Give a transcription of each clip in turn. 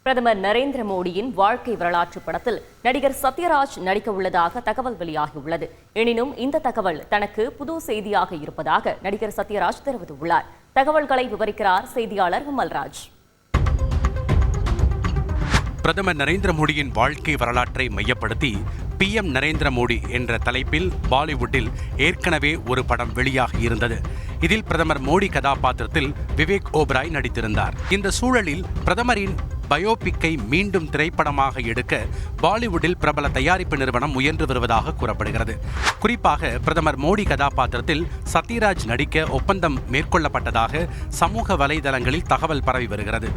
பிரதமர் நரேந்திர மோடியின் வாழ்க்கை வரலாற்று படத்தில் நடிகர் சத்யராஜ் நடிக்க உள்ளதாக தகவல் வெளியாகியுள்ளது. எனினும் இந்த தகவல் தனக்கு புது செய்தியாக இருப்பதாக நடிகர் சத்யராஜ் தெரிவித்துள்ளார். தகவல்களை விவரிக்கிறார் செய்தியாளர் விமல்ராஜ். பிரதமர் நரேந்திர மோடியின் வாழ்க்கை வரலாற்றை மையப்படுத்தி PM நரேந்திர மோடி என்ற தலைப்பில் பாலிவுட்டில் ஏற்கனவே ஒரு படம் வெளியாகி இருந்தது. இதில் பிரதமர் மோடி கதாபாத்திரத்தில் விவேக் ஓபராய் நடித்திருந்தார். இந்த சூழலில் பிரதமரின் பயோபிக்கை மீண்டும் திரைப்படமாக எடுக்க பாலிவுட்டில் பிரபல தயாரிப்பு நிறுவனம் முயன்று வருவதாக கூறப்படுகிறது. குறிப்பாக பிரதமர் மோடி கதாபாத்திரத்தில் சத்யராஜ் நடிக்க ஒப்பந்தம் மேற்கொள்ளப்பட்டதாக சமூக வலைதளங்களில் தகவல் பரவி வருகிறது.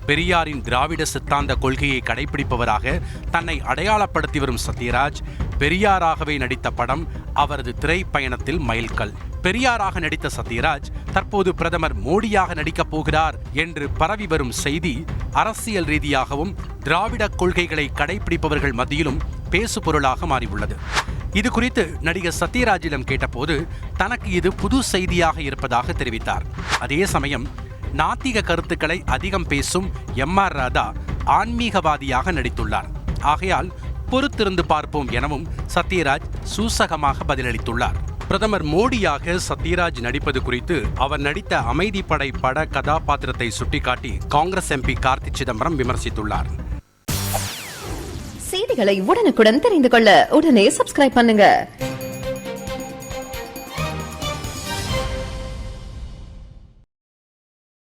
பெரியாரின் திராவிட சித்தாந்த கொள்கையை கடைபிடிப்பவராக தன்னை அடையாளப்படுத்தி வரும் சத்யராஜ் பெரியாராகவே நடித்த படம் அவரது திரைப்பயணத்தில் மைல்கல். பெரியாராக நடித்த சத்யராஜ் தற்போது பிரதமர் மோடியாக நடிக்கப் போகிறார் என்று பரவி வரும் செய்தி அரசியல் ரீதியாகவும் திராவிட கொள்கைகளை கடைபிடிப்பவர்கள் மத்தியிலும் பேசுபொருளாக மாறியுள்ளது. இது குறித்து நடிகர் சத்யராஜிடம் கேட்டபோது தனக்கு இது புது செய்தியாக இருப்பதாக தெரிவித்தார். அதே சமயம் நாத்திக கருத்துக்களை அதிகம் பேசும் MR ராதா ஆன்மீகவாதியாக நடித்துள்ளார். ஆகையால் பொறுத்திருந்து பார்ப்போம் எனவும் சத்யராஜ் சூசகமாக பதிலளித்துள்ளார். பிரதமர் மோடியாக சத்யராஜ் நடிப்பது குறித்து அவர் நடித்த அமைதிப்படை பட கதாபாத்திரத்தை சுட்டிக்காட்டி காங்கிரஸ் MP கார்த்தி சிதம்பரம் விமர்சித்துள்ளார். செய்திகளை உடனுக்குடன் தெரிந்து கொள்ள உடனே சப்ஸ்கிரைப் பண்ணுங்க.